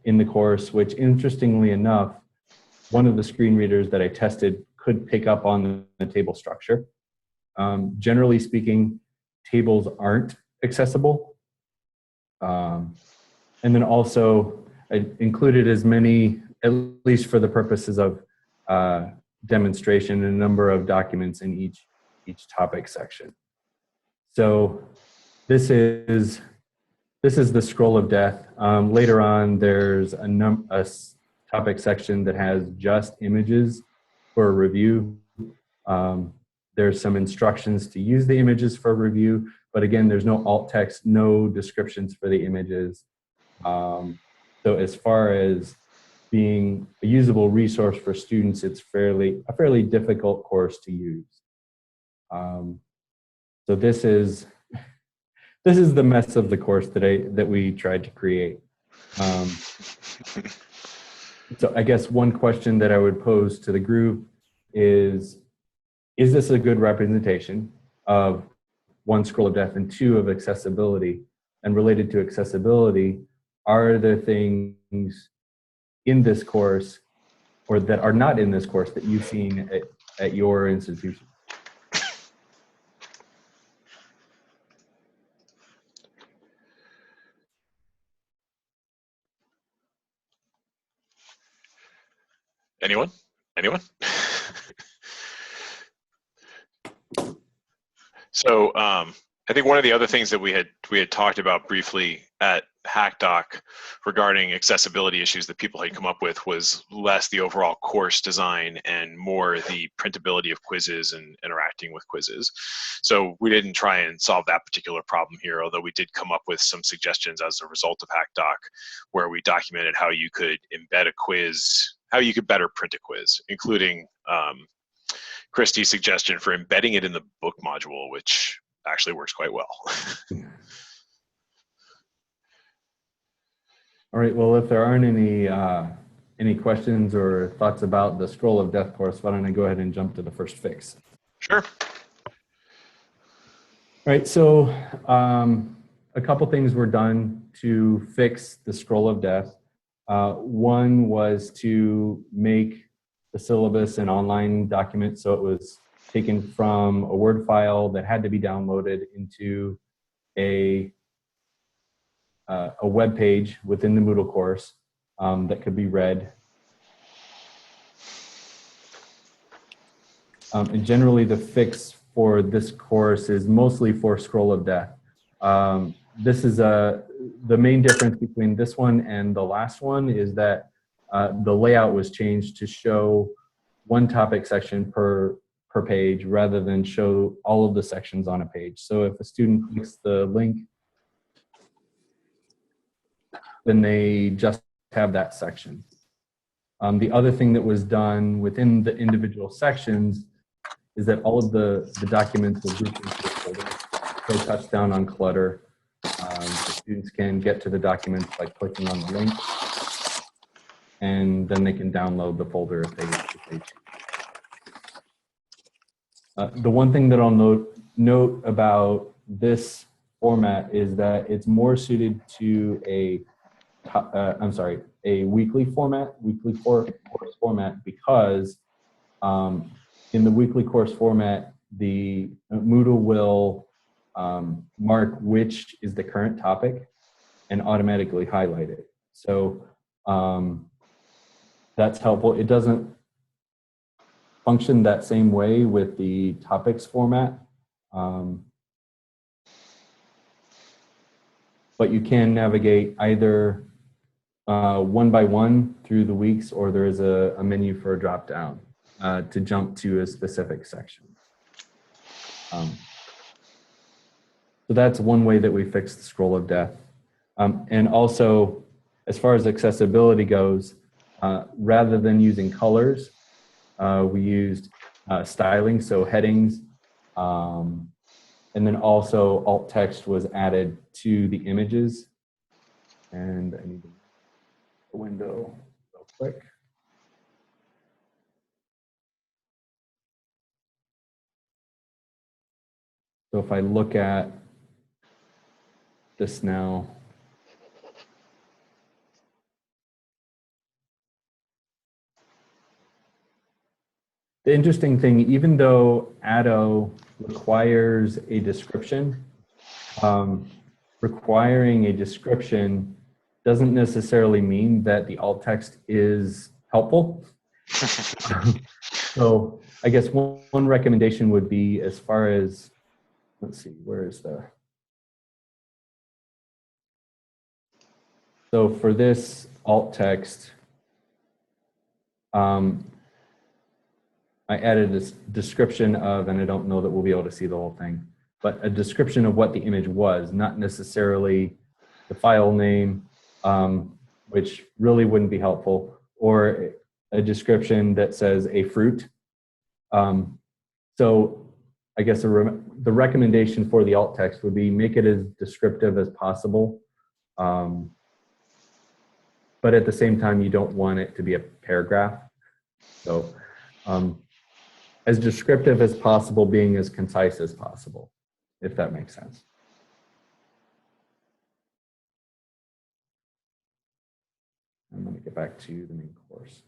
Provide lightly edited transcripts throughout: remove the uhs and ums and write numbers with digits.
in the course, which interestingly enough, one of the screen readers that I tested could pick up on the table structure. Generally speaking, tables aren't accessible. And then also I included as many, at least for the purposes of demonstration, a number of documents in each topic section. So this is the scroll of death. Later on, there's a topic section that has just images for review. There's some instructions to use the images for review, but again, there's no alt text, no descriptions for the images. So as far as being a usable resource for students, it's a fairly difficult course to use. So this is the mess of the course that we tried to create. So I guess one question that I would pose to the group is this a good representation of one, scroll of death, and two, of accessibility? And related to accessibility, are there things in this course or that are not in this course that you've seen at your institution? Anyone? So I think one of the other things that we had talked about briefly at HackDoc regarding accessibility issues that people had come up with was less the overall course design and more the printability of quizzes and interacting with quizzes. So we didn't try and solve that particular problem here, although we did come up with some suggestions as a result of HackDoc, where we documented how you could embed a quiz, how you could better print a quiz, including Christy's suggestion for embedding it in the book module, which actually works quite well. All right, well, if there aren't any questions or thoughts about the scroll of death course, why don't I go ahead and jump to the first fix? Sure. All right, so a couple things were done to fix the scroll of death. One was to make the syllabus an online document, so it was taken from a Word file that had to be downloaded into a web page within the Moodle course that could be read. And generally the fix for this course is mostly for scroll of death. This is the main difference between this one and the last one is that the layout was changed to show one topic section per page rather than show all of the sections on a page. So if a student clicks the link, then they just have that section. The other thing that was done within the individual sections is that all of the documents are grouped into folders. So touch down on clutter. The students can get to the documents by clicking on the link, and then they can download the folder if they choose. The one thing that I'll note about this format is that it's more suited to a weekly course format, because in the weekly course format, the Moodle will mark which is the current topic and automatically highlight it. So that's helpful. It doesn't function that same way with the topics format. But you can navigate either one by one through the weeks, or there is a menu for a drop down to jump to a specific section. So that's one way that we fix the scroll of death. And also, as far as accessibility goes, rather than using colors, we used styling, so headings, and then also alt text was added to the images. And I need a window real quick. So if I look at this now, The interesting thing, even though Addo requires a description, requiring a description doesn't necessarily mean that the alt text is helpful. So I guess one recommendation would be, as far as, let's see, where is the, so for this alt text, I added this description of, and I don't know that we'll be able to see the whole thing, but a description of what the image was, not necessarily the file name, which really wouldn't be helpful, or a description that says a fruit. So I guess the recommendation for the alt text would be make it as descriptive as possible. But at the same time, you don't want it to be a paragraph. So as descriptive as possible, being as concise as possible, if that makes sense. And let me get back to the main course.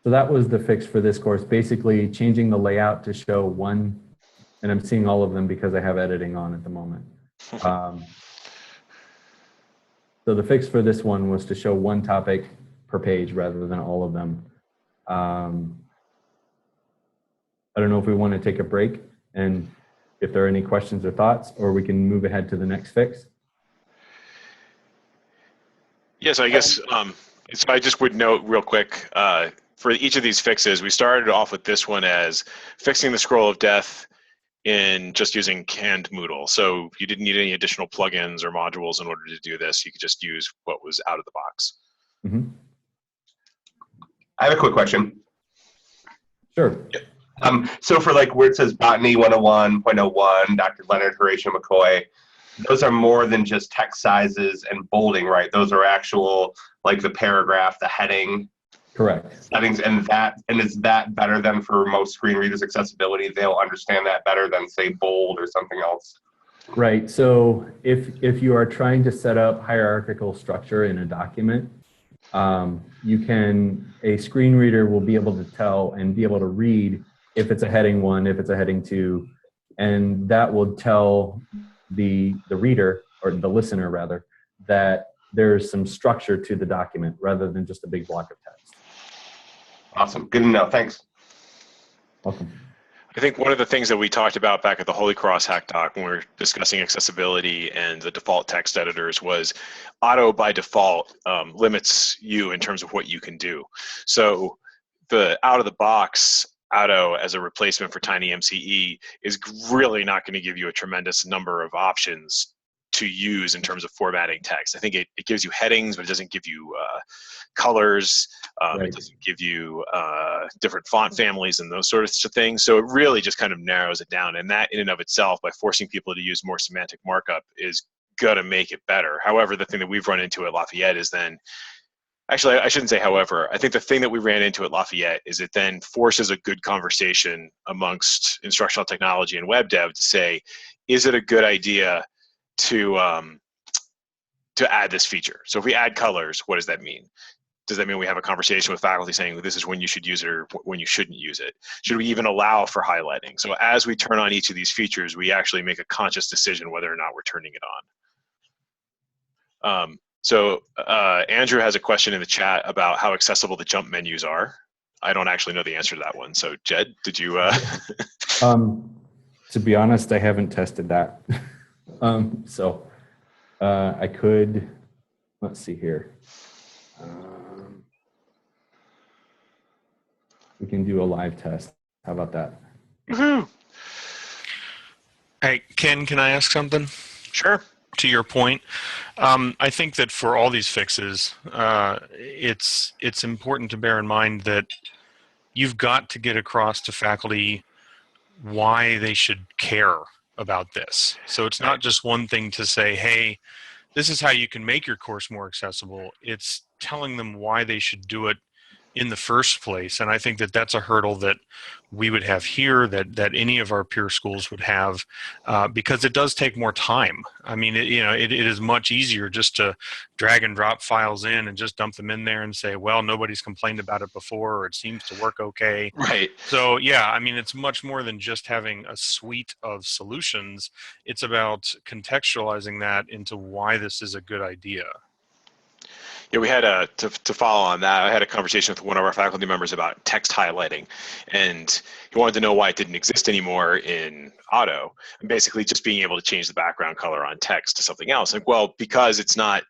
So that was the fix for this course, basically changing the layout to show one, and I'm seeing all of them because I have editing on at the moment. So the fix for this one was to show one topic per page rather than all of them. I don't know if we want to take a break and if there are any questions or thoughts, or we can move ahead to the next fix. Yes, I guess, so I just would note real quick, for each of these fixes, we started off with this one as fixing the scroll of death in just using canned Moodle. So you didn't need any additional plugins or modules in order to do this. You could just use what was out of the box. Mm-hmm. I have a quick question. Sure. So for like where it says Botany 101.01, Dr. Leonard Horatio McCoy, those are more than just text sizes and bolding, right? Those are actual, like the paragraph, the heading. Correct. Settings, and is that better than for most screen readers accessibility? They'll understand that better than say bold or something else. Right. So if you are trying to set up hierarchical structure in a document, a screen reader will be able to tell and be able to read if it's a heading 1, if it's a heading 2, and that will tell the reader, or the listener rather, that there's some structure to the document rather than just a big block of text. Awesome. Good to know. Thanks. Welcome. I think one of the things that we talked about back at the Holy Cross Hack Doc when we were discussing accessibility and the default text editors was Auto by default limits you in terms of what you can do. So the out of the box Auto as a replacement for TinyMCE is really not going to give you a tremendous number of options to use in terms of formatting text. I think it gives you headings, but it doesn't give you colors. Right. It doesn't give you different font families and those sorts of things. So it really just kind of narrows it down. And that in and of itself, by forcing people to use more semantic markup, is going to make it better. However, the thing that we've run into at Lafayette is then, actually, I shouldn't say however, I think the thing that we ran into at Lafayette is it then forces a good conversation amongst instructional technology and web dev to say, is it a good idea to add this feature? So if we add colors, what does that mean? Does that mean we have a conversation with faculty saying this is when you should use it or when you shouldn't use it? Should we even allow for highlighting? So as we turn on each of these features, we actually make a conscious decision whether or not we're turning it on. So Andrew has a question in the chat about how accessible the jump menus are. I don't actually know the answer to that one. So Jed, did you? To be honest, I haven't tested that. I could, let's see here. We can do a live test. How about that? Woohoo! Hey, Ken, can I ask something? Sure. To your point, I think that for all these fixes, it's important to bear in mind that you've got to get across to faculty why they should care about this. So it's not just one thing to say, hey, this is how you can make your course more accessible. It's telling them why they should do it in the first place. And I think that that's a hurdle that we would have here, that any of our peer schools would have, because it does take more time. I mean, it is much easier just to drag and drop files in and just dump them in there and say, well, nobody's complained about it before, or it seems to work okay. Right. So yeah, I mean, it's much more than just having a suite of solutions. It's about contextualizing that into why this is a good idea. Yeah, we had to follow on that. I had a conversation with one of our faculty members about text highlighting, and he wanted to know why it didn't exist anymore in Auto, and basically just being able to change the background color on text to something else. Like, well, because it's not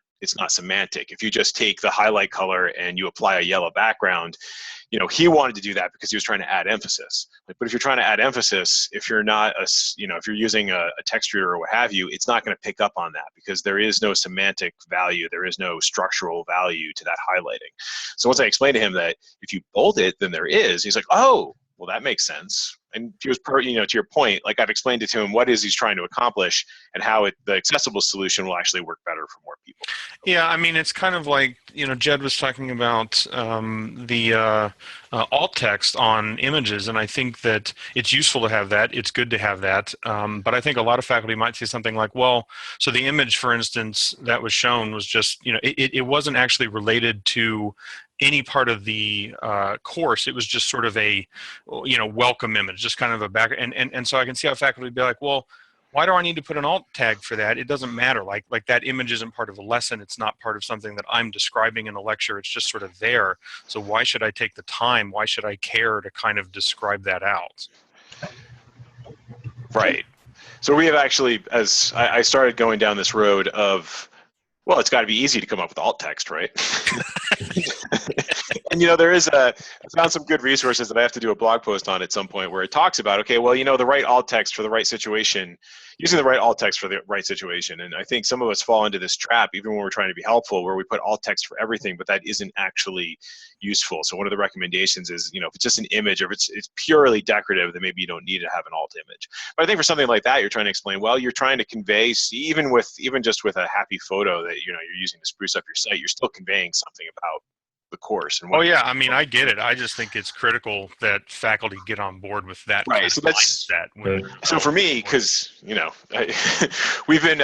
semantic. If you just take the highlight color and you apply a yellow background, he wanted to do that because he was trying to add emphasis. But if you're trying to add emphasis, if you're not if you're using a text reader or what have you, it's not going to pick up on that because there is no semantic value, there is no structural value to that highlighting. So once I explained to him that if you bold it, then there is, he's like, oh, well, that makes sense. And he was, to your point, like I've explained it to him, what is he's trying to accomplish and how the accessible solution will actually work better for more people. Yeah, I mean, it's kind of like, Jed was talking about the alt text on images, and I think that it's useful to have that. It's good to have that. But I think a lot of faculty might say something like, well, so the image, for instance, that was shown was just, it wasn't actually related to any part of the course. It was just sort of a, welcome image, just kind of a back. And so I can see how faculty would be like, well, why do I need to put an alt tag for that? It doesn't matter. Like that image isn't part of a lesson. It's not part of something that I'm describing in a lecture. It's just sort of there. So why should I take the time? Why should I care to kind of describe that out? Right. So we have actually, as I started going down this road of, well, it's got to be easy to come up with alt text, right? And I found some good resources that I have to do a blog post on at some point where it talks about, okay, well, the right alt text for the right situation, using the right alt text for the right situation. And I think some of us fall into this trap, even when we're trying to be helpful, where we put alt text for everything, but that isn't actually useful. So one of the recommendations is, if it's just an image or if it's purely decorative, then maybe you don't need to have an alt image. But I think for something like that, you're trying to explain, well, you're trying to convey, even just with a happy photo that you're using to spruce up your site, you're still conveying something about the course. And oh yeah, I mean, I get it. I just think it's critical that faculty get on board with that right. kind So of that's mindset. So for me, because we've been.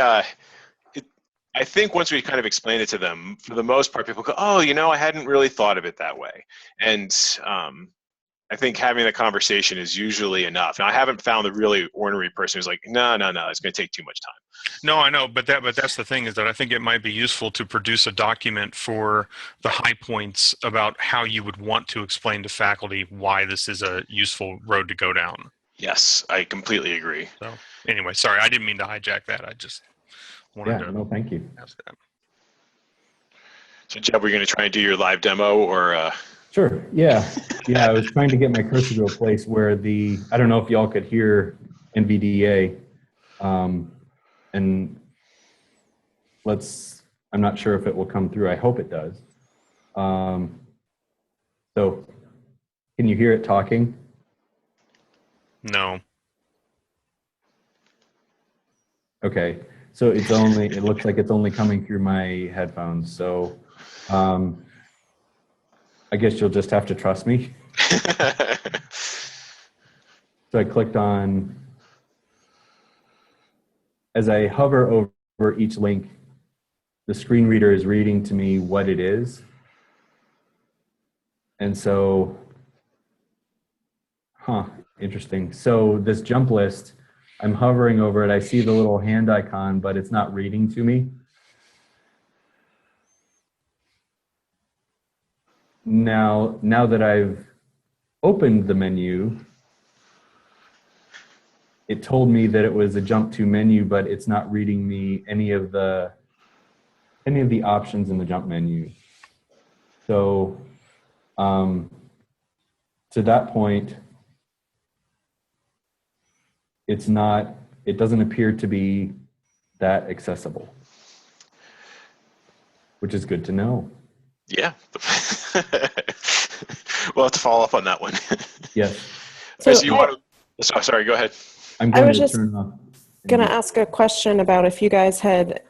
I think once we kind of explain it to them, for the most part, people go, "Oh, I hadn't really thought of it that way," and I think having the conversation is usually enough. Now, I haven't found the really ornery person who's like, no, it's going to take too much time. No, I know, but that's the thing is that I think it might be useful to produce a document for the high points about how you would want to explain to faculty why this is a useful road to go down. Yes, I completely agree. So anyway, sorry, I didn't mean to hijack that. I just wanted to. No, thank you. Ask that. So, Jeb, we're going to try and do your live demo, or? Sure. Yeah. I was trying to get my cursor to a place where I don't know if y'all could hear NVDA, and I'm not sure if it will come through. I hope it does. So can you hear it talking? No. Okay. So it looks like it's only coming through my headphones. So, I guess you'll just have to trust me. So I clicked on, as I hover over each link, the screen reader is reading to me what it is. And so, interesting. So this jump list, I'm hovering over it. I see the little hand icon, but it's not reading to me. Now that I've opened the menu, it told me that it was a jump to menu, but it's not reading me any of the options in the jump menu. So to that point, it doesn't appear to be that accessible, which is good to know. Yeah. We'll have to follow up on that one. Yes. So you want to, sorry, go ahead. I'm going to turn off. Going to ask a question about if you guys had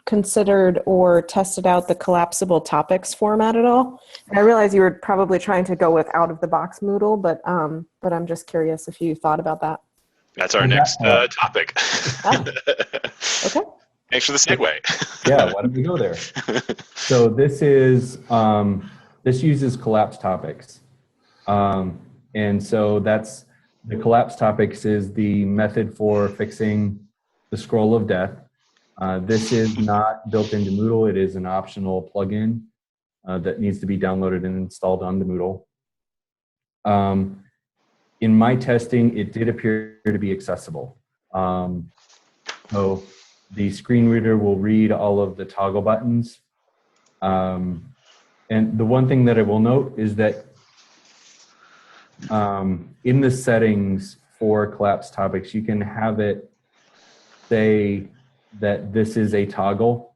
considered or tested out the collapsible topics format at all? And I realize you were probably trying to go with out-of-the-box Moodle, but I'm just curious if you thought about that. That's our next topic. Ah, okay. Thanks for the segue. Yeah, why don't we go there? So this is this uses collapsed topics, and so that's the collapsed topics is the method for fixing the scroll of death. This is not built into Moodle. It is an optional plugin that needs to be downloaded and installed onto Moodle. In my testing, it did appear to be accessible. So the screen reader will read all of the toggle buttons. And the one thing that I will note is that in the settings for collapsed topics, you can have it say that this is a toggle.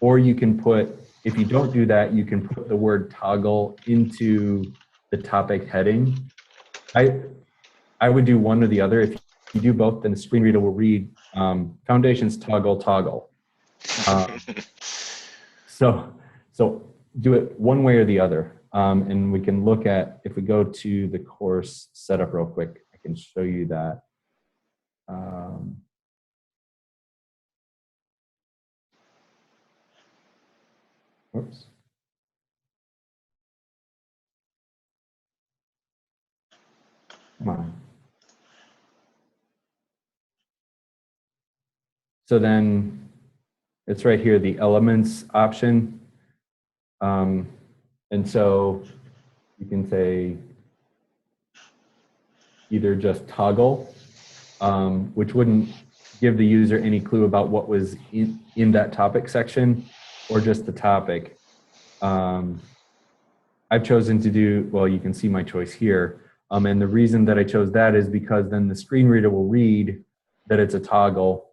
Or you can put, if you don't do that, you can put the word toggle into the topic heading. I would do one or the other. If you do both, then the screen reader will read foundations toggle. So do it one way or the other. And we can look at, if we go to the course setup real quick, I can show you that. Oops. Come on. So then it's right here, the elements option. And so you can say either just toggle, which wouldn't give the user any clue about what was in that topic section, or just the topic. I've chosen to do, well, you can see my choice here. And the reason that I chose that is because then the screen reader will read that it's a toggle,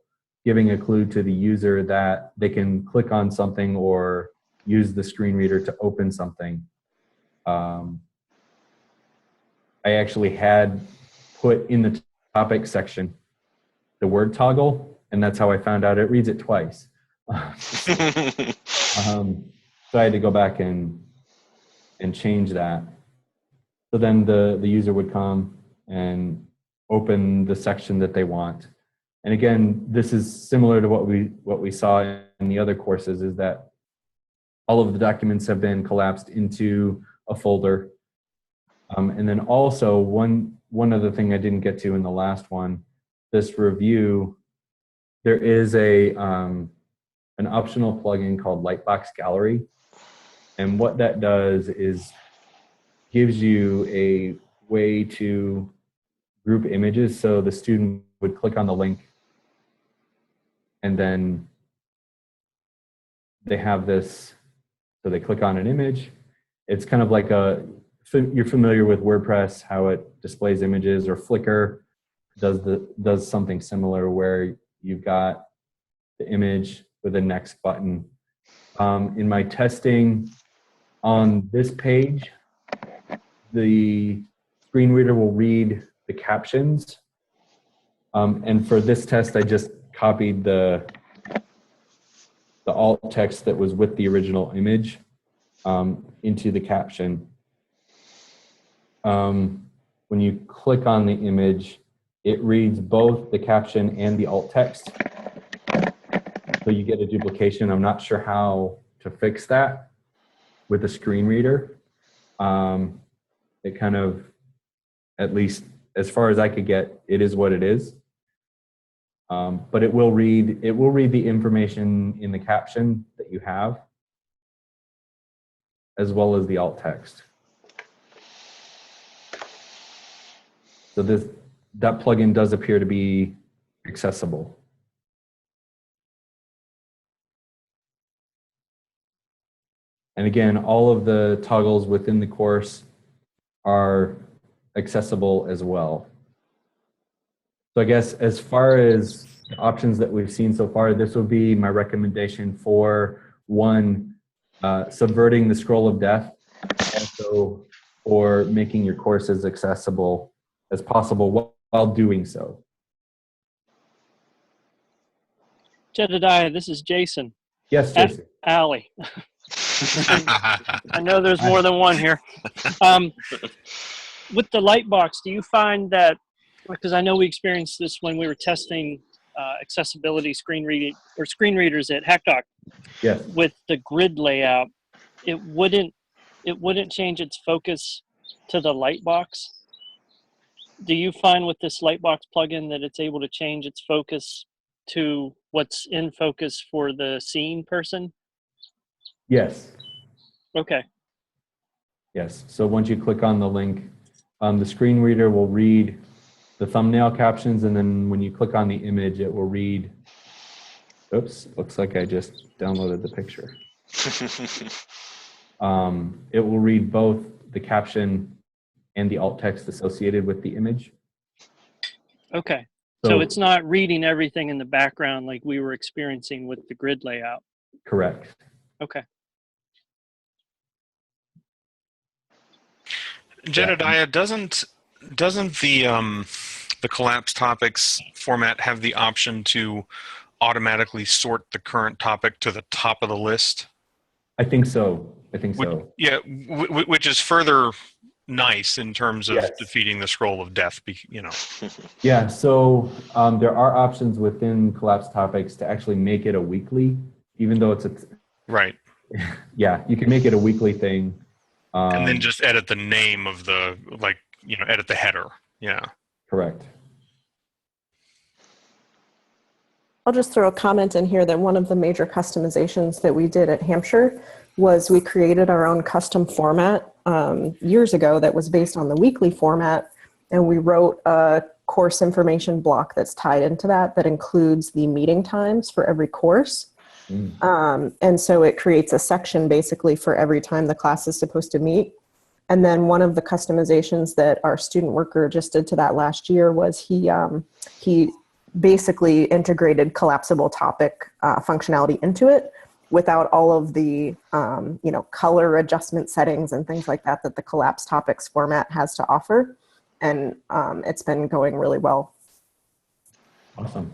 giving a clue to the user that they can click on something or use the screen reader to open something. I actually had put in the topic section the word toggle, and that's how I found out it reads it twice. So I had to go back and change that. So then the user would come and open the section that they want. And again, this is similar to what we saw in the other courses, is that all of the documents have been collapsed into a folder. And then also one other thing I didn't get to in the last one, this review, there is an optional plugin called Lightbox Gallery. And what that does is gives you a way to group images. So the student would click on the link, and then they have this, so they click on an image. It's kind of like you're familiar with WordPress, how it displays images, or Flickr does something similar where you've got the image with a next button. In my testing on this page, the screen reader will read the captions. And for this test, I just copied the alt text that was with the original image into the caption. When you click on the image, it reads both the caption and the alt text. So you get a duplication. I'm not sure how to fix that with a screen reader. It kind of, at least as far as I could get, it is what it is. But it will read the information in the caption that you have, as well as the alt text. So that plugin does appear to be accessible. And again, all of the toggles within the course are accessible as well. So I guess as far as the options that we've seen so far, this would be my recommendation for one, subverting the scroll of death, and so for making your course as accessible as possible while doing so. Jedidiah, this is Jason. Yes, Jason. Allie. I know there's more than one here. With the light box, do you find that, because I know we experienced this when we were testing accessibility screen readers at HackDoc. Yes. With the grid layout, it wouldn't change its focus to the light box. Do you find with this Lightbox plugin that it's able to change its focus to what's in focus for the seeing person? Yes. Okay. Yes. So once you click on the link, the screen reader will read the thumbnail captions, and then when you click on the image, it will read. Oops, looks like I just downloaded the picture. It will read both the caption and the alt text associated with the image. Okay. So it's not reading everything in the background like we were experiencing with the grid layout. Correct. Okay. Jedidiah, doesn't the collapse topics format have the option to automatically sort the current topic to the top of the list? I think so. So. Yeah, which is further nice in terms of Yes. defeating the scroll of death, Yeah, so there are options within collapse topics to actually make it a weekly, even though it's right. Yeah, you can make it a weekly thing. And then just edit the name of the, edit the header. Yeah. Correct. I'll just throw a comment in here that one of the major customizations that we did at Hampshire was we created our own custom format years ago that was based on the weekly format, and we wrote a course information block that's tied into that includes the meeting times for every course. And so it creates a section basically for every time the class is supposed to meet. And then one of the customizations that our student worker just did to that last year was he basically integrated collapsible topic functionality into it without all of the color adjustment settings and things like that the collapse topics format has to offer. And it's been going really well. Awesome.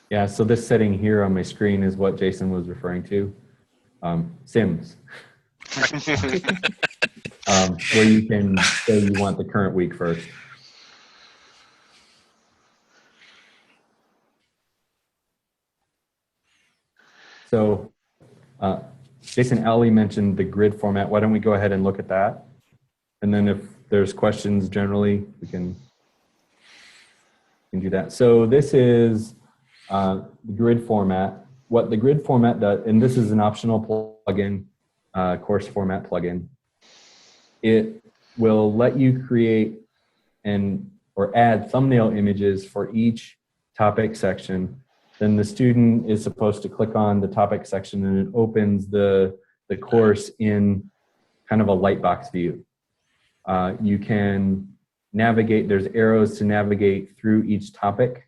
Yeah, so this setting here on my screen is what Jason was referring to. Sims. Where you can say you want the current week first. So Jason Alley mentioned the grid format. Why don't we go ahead and look at that? And then if there's questions generally, we can do that. So this is the grid format. What the grid format does, and this is an optional plugin, course format plugin. It will let you create or add thumbnail images for each topic section. Then the student is supposed to click on the topic section and it opens the course in kind of a lightbox view. You can navigate, there's arrows to navigate through each topic.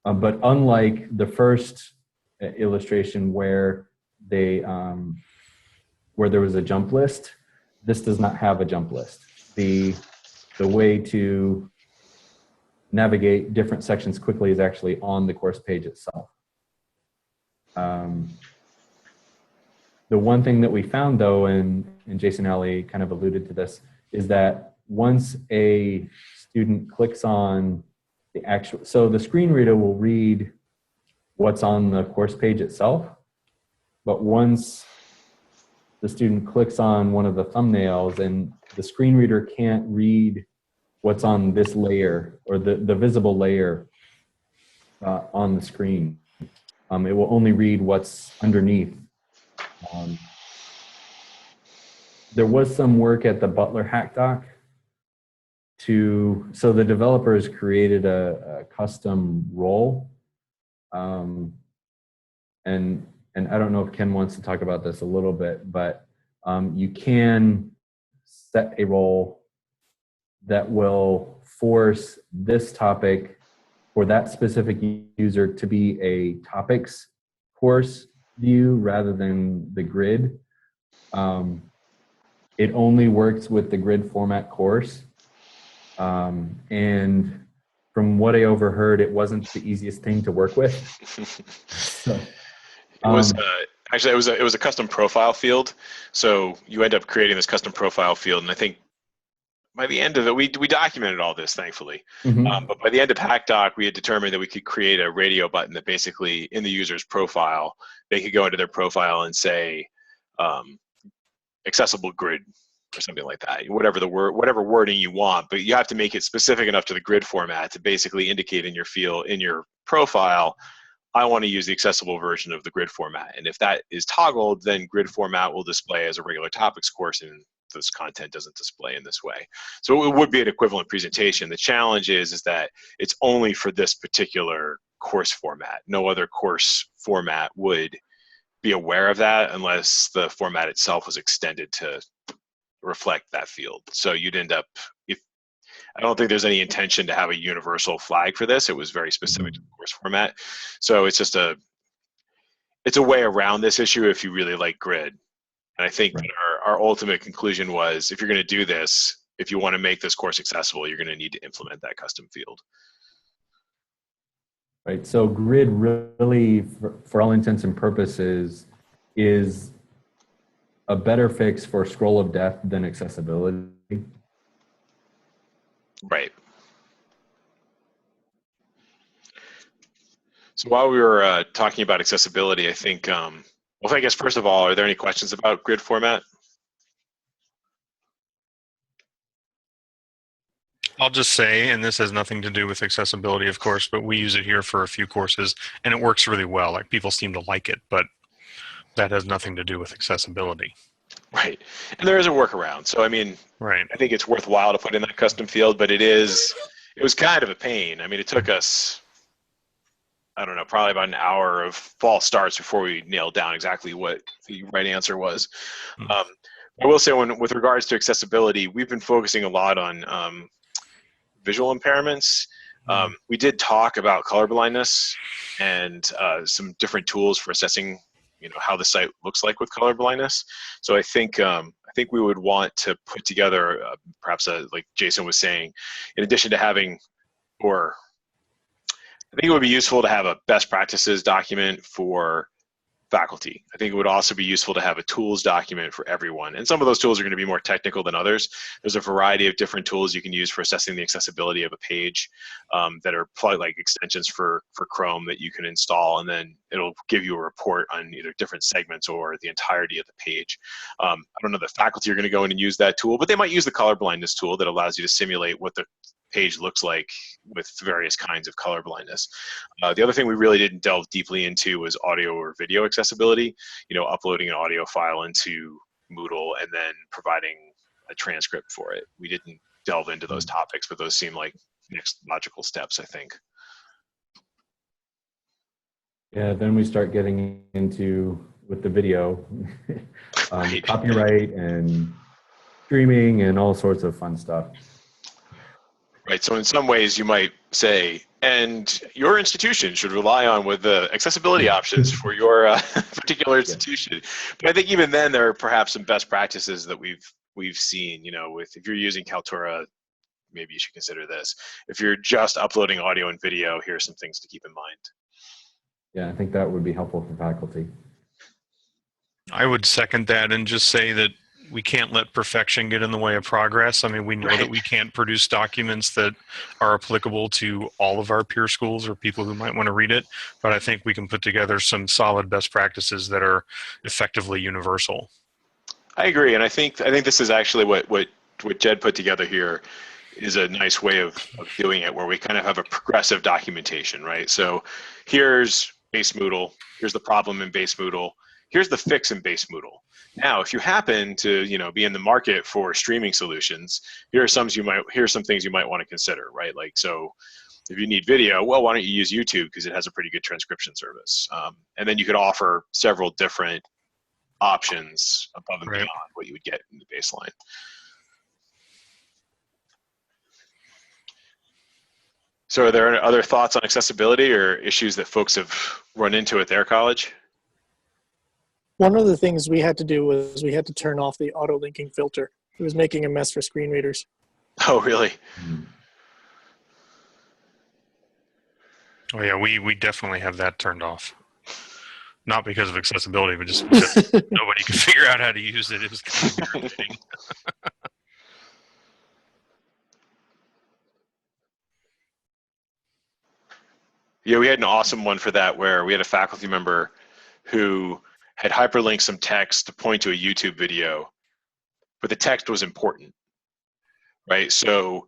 But unlike the first illustration where where there was a jump list, this does not have a jump list. The way to navigate different sections quickly is actually on the course page itself. The one thing that we found though, and Jason Alley kind of alluded to this, is that once a student clicks on so the screen reader will read what's on the course page itself, but once the student clicks on one of the thumbnails and the screen reader can't read what's on this layer or the visible layer on the screen. It will only read what's underneath. There was some work at the Butler Hack Doc so the developers created a custom role. And I don't know if Ken wants to talk about this a little bit, but you can set a role that will force this topic for that specific user to be a topics course view rather than the grid. It only works with the grid format course. And from what I overheard, it wasn't the easiest thing to work with. So, it was actually it was a custom profile field. So you end up creating this custom profile field, and I think by the end of it, we documented all this, thankfully. But by the end of HackDoc, we had determined that we could create a radio button that basically, in the user's profile, they could go into their profile and say, accessible grid or something like that, whatever wording you want, but you have to make it specific enough to the grid format to basically indicate in your profile, I want to use the accessible version of the grid format. And if that is toggled, then grid format will display as a regular topics course, and this content doesn't display in this way. So it would be an equivalent presentation. The challenge is that it's only for this particular course format. No other course format would be aware of that unless the format itself was extended to reflect that field. So you'd end up, I don't think there's any intention to have a universal flag for this. It was very specific to the course format. So it's just it's a way around this issue if you really like grid. And I think that our ultimate conclusion was, if you're going to do this, if you want to make this course accessible, you're going to need to implement that custom field. Right, so grid really, for all intents and purposes, is a better fix for scroll of death than accessibility. Right. So while we were talking about accessibility, I think, well, I guess first of all, are there any questions about grid format? I'll just say, and this has nothing to do with accessibility, of course, but we use it here for a few courses, and it works really well. Like, people seem to like it, but that has nothing to do with accessibility. Right, and there is a workaround. So I mean, right. I think it's worthwhile to put in that custom field, but it was kind of a pain. I mean, it took us, I don't know, probably about an hour of false starts before we nailed down exactly what the right answer was. I will say, with regards to accessibility, we've been focusing a lot on visual impairments. We did talk about colorblindness and some different tools for assessing, how the site looks like with colorblindness. So I think we would want to put together perhaps like Jason was saying, in addition to having, or I think it would be useful to have a best practices document for faculty. I think it would also be useful to have a tools document for everyone. And some of those tools are going to be more technical than others. There's a variety of different tools you can use for assessing the accessibility of a page that are probably like extensions for Chrome that you can install, and then it'll give you a report on either different segments or the entirety of the page. I don't know that faculty are going to go in and use that tool, but they might use the color blindness tool that allows you to simulate what the page looks like with various kinds of color blindness. The other thing we really didn't delve deeply into was audio or video accessibility, uploading an audio file into Moodle and then providing a transcript for it. We didn't delve into those topics, but those seem like next logical steps, I think. Yeah, then we start getting into, with the video, Right. copyright and streaming and all sorts of fun stuff. Right, so in some ways you might say, and your institution should rely on with the accessibility options for your particular institution. But I think even then there are perhaps some best practices that we've seen, if you're using Kaltura, maybe you should consider this. If you're just uploading audio and video, here are some things to keep in mind. Yeah, I think that would be helpful for faculty. I would second that and just say that we can't let perfection get in the way of progress. I mean, we know that we can't produce documents that are applicable to all of our peer schools or people who might want to read it, but I think we can put together some solid best practices that are effectively universal. I agree, and I think this is actually what Jed put together here is a nice way of doing it, where we kind of have a progressive documentation, right? So here's base Moodle, here's the problem in base Moodle, here's the fix in base Moodle. Now, if you happen to, be in the market for streaming solutions, here are some things you might want to consider, right? Like, so if you need video, well, why don't you use YouTube, because it has a pretty good transcription service. And then you could offer several different options above and beyond what you would get in the baseline. So are there other thoughts on accessibility or issues that folks have run into at their college? One of the things we had to do was we had to turn off the auto linking filter. It was making a mess for screen readers. Oh, really? Oh yeah, we definitely have that turned off. Not because of accessibility, but just because nobody could figure out how to use it. It was kind of irritating. Yeah, we had an awesome one for that where we had a faculty member who had hyperlinked some text to point to a YouTube video, but the text was important, right? So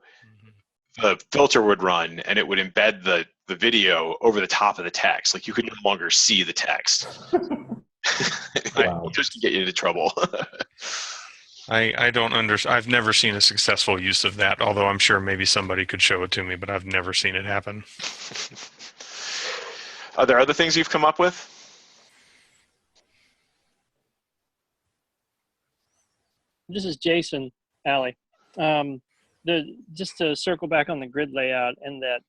the filter would run and it would embed the video over the top of the text. Like you could no longer see the text. Wow. Just to get you into trouble. I don't understand. I've never seen a successful use of that, although I'm sure maybe somebody could show it to me, but I've never seen it happen. Are there other things you've come up with? This is Jason, Allie. Just to circle back on the grid layout and that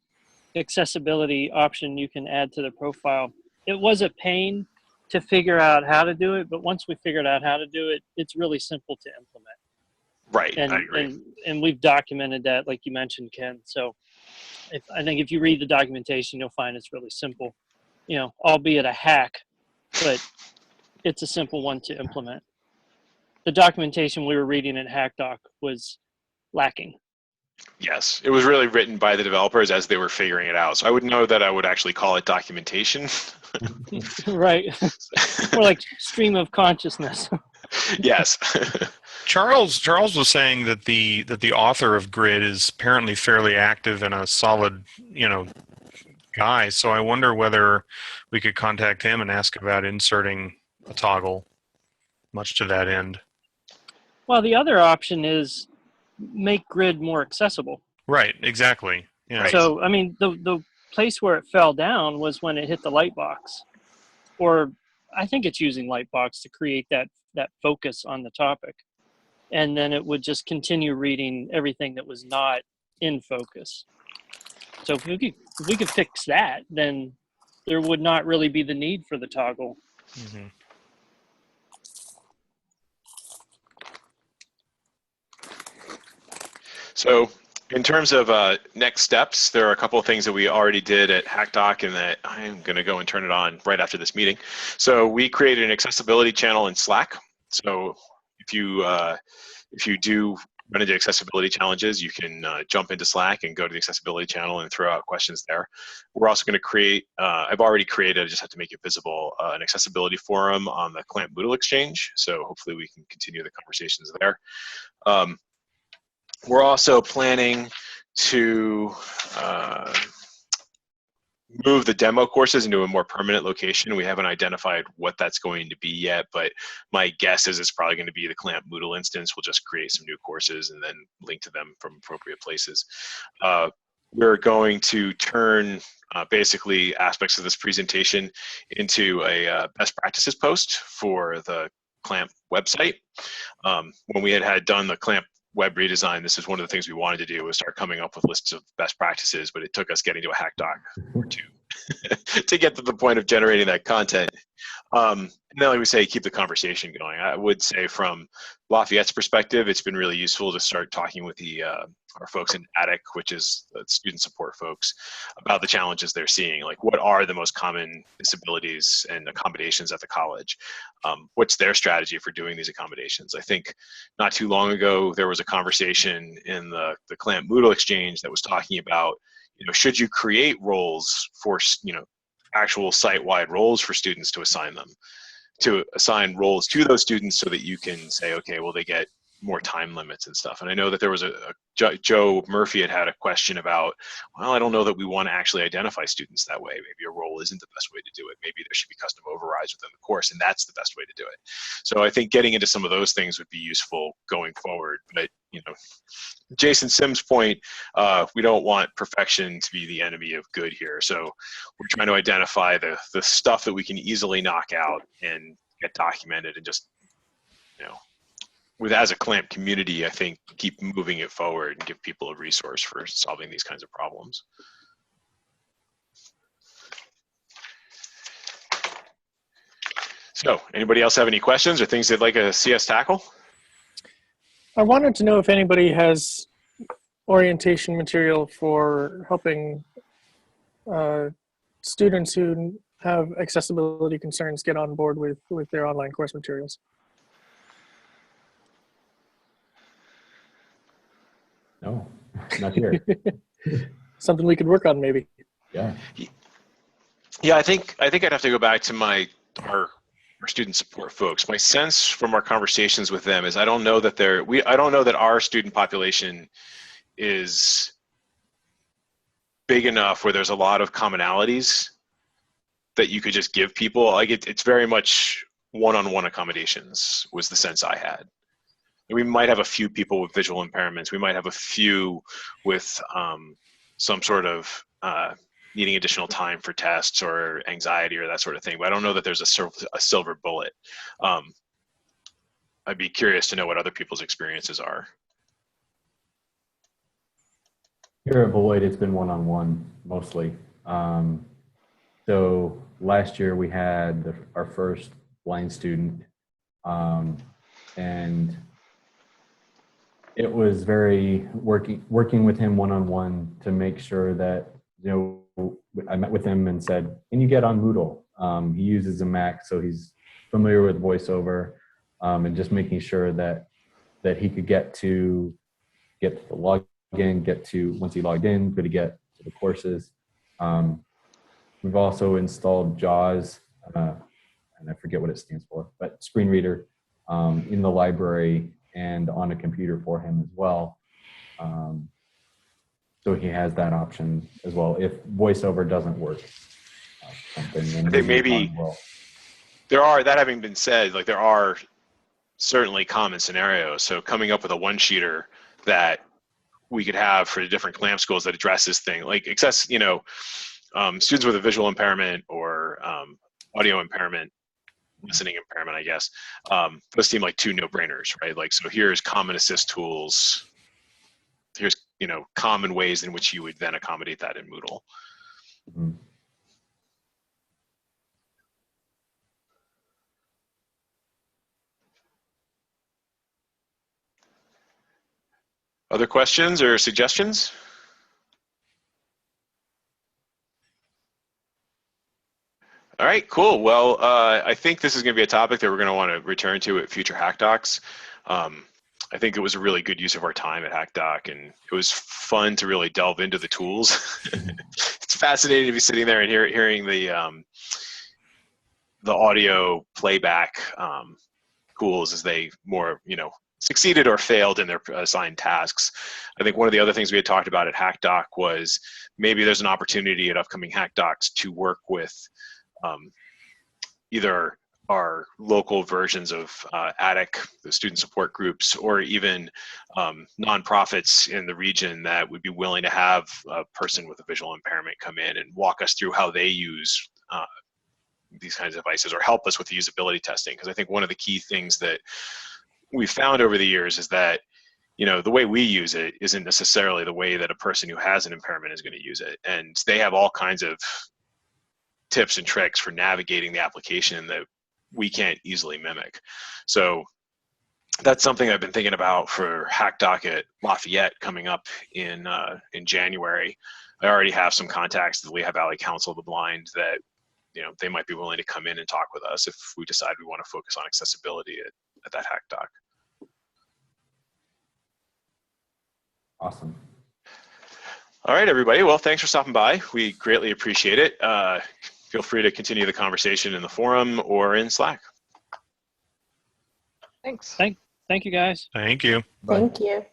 accessibility option you can add to the profile. It was a pain to figure out how to do it, but once we figured out how to do it, it's really simple to implement. Right, And, I agree. and we've documented that, like you mentioned, Ken. So I think if you read the documentation, you'll find it's really simple, you know, albeit a hack, but it's a simple one to implement. The documentation we were reading in HackDoc was lacking. Yes, it was really written by the developers as they were figuring it out. So I wouldn't know that I would actually call it documentation. Right. Or like stream of consciousness. Yes. Charles was saying that the author of Grid is apparently fairly active and a solid, guy. So I wonder whether we could contact him and ask about inserting a toggle, much to that end. Well, the other option is make Grid more accessible. Right, exactly. Yeah. Right. So, I mean, the place where it fell down was when it hit the lightbox. Or I think it's using lightbox to create that focus on the topic. And then it would just continue reading everything that was not in focus. So if we could fix that, then there would not really be the need for the toggle. Mm-hmm. So in terms of next steps, there are a couple of things that we already did at HackDoc and that I'm going to go and turn it on right after this meeting. So we created an accessibility channel in Slack. So if you do run into accessibility challenges, you can jump into Slack and go to the accessibility channel and throw out questions there. We're also going to create, I've already created, I just have to make it visible, an accessibility forum on the CLAMP Moodle Exchange. So hopefully we can continue the conversations there. We're also planning to move the demo courses into a more permanent location. We haven't identified what that's going to be yet, but my guess is it's probably going to be the CLAMP Moodle instance. We'll just create some new courses and then link to them from appropriate places. We're going to turn basically aspects of this presentation into a best practices post for the CLAMP website. When we had done the CLAMP web redesign, this is one of the things we wanted to do, was start coming up with lists of best practices, but it took us getting to a HackDoc or two to get to the point of generating that content. And then, like we say, keep the conversation going. I would say from Lafayette's perspective, it's been really useful to start talking with our folks in ATTIC, which is the student support folks, about the challenges they're seeing. Like, what are the most common disabilities and accommodations at the college? What's their strategy for doing these accommodations? I think not too long ago, there was a conversation in the CLAMP Moodle Exchange that was talking about, should you create roles for, actual site-wide roles for students to assign them, to assign roles to those students so that you can say, okay, well, they get more time limits and stuff. And I know that there was Joe Murphy had a question about, well, I don't know that we want to actually identify students that way. Maybe a role isn't the best way to do it. Maybe there should be custom overrides within the course, and that's the best way to do it. So I think getting into some of those things would be useful going forward. But, Jason Sims' point, we don't want perfection to be the enemy of good here. So we're trying to identify the stuff that we can easily knock out and get documented, and just, as a CLAMP community, I think keep moving it forward and give people a resource for solving these kinds of problems. So anybody else have any questions or things they'd like to see us tackle? I wanted to know if anybody has orientation material for helping students who have accessibility concerns get on board with their online course materials? No, not here. Something we could work on, maybe. Yeah. Yeah, I think I'd have to go back to our student support folks. My sense from our conversations with them is I don't know that our student population is big enough where there's a lot of commonalities that you could just give people. Like it's very much one-on-one accommodations was the sense I had. We might have a few people with visual impairments. We might have a few with some sort of needing additional time for tests or anxiety or that sort of thing. But I don't know that there's a silver bullet. I'd be curious to know what other people's experiences are. Here at Beloit, it's been one-on-one mostly. So last year we had our first blind student, and it was very working with him one-on-one to make sure that, I met with him and said, can you get on Moodle? He uses a Mac, so he's familiar with VoiceOver, and just making sure that he could get to the login, once he logged in, could he get to the courses. We've also installed JAWS, and I forget what it stands for, but screen reader in the library and on a computer for him as well. So he has that option as well if VoiceOver doesn't work. I think maybe that having been said, like there are certainly common scenarios. So coming up with a one-sheeter that we could have for the different clamp schools that address this thing, like students with a visual impairment or audio impairment, listening impairment, I guess, those seem like two no-brainers, right? Like, so here's common assist tools. Here's, common ways in which you would then accommodate that in Moodle. Mm-hmm. Other questions or suggestions? All right, cool. Well, I think this is going to be a topic that we're going to want to return to at future Hack Docs. I think it was a really good use of our time at Hack Doc, and it was fun to really delve into the tools. It's fascinating to be sitting there and hearing the audio playback tools as they more, succeeded or failed in their assigned tasks. I think one of the other things we had talked about at Hack Doc was maybe there's an opportunity at upcoming Hack Docs to work with either our local versions of ADDIC, the student support groups, or even nonprofits in the region that would be willing to have a person with a visual impairment come in and walk us through how they use these kinds of devices or help us with the usability testing. Because I think one of the key things that we've found over the years is that, the way we use it isn't necessarily the way that a person who has an impairment is going to use it. And they have all kinds of tips and tricks for navigating the application that we can't easily mimic. So that's something I've been thinking about for Hack Doc at Lafayette coming up in January. I already have some contacts at the Lehigh Valley Council of the Blind that they might be willing to come in and talk with us if we decide we want to focus on accessibility at that Hack Doc. Awesome. All right, everybody. Well, thanks for stopping by. We greatly appreciate it. Feel free to continue the conversation in the forum or in Slack. Thanks. Thank you, guys. Thank you. Thank you.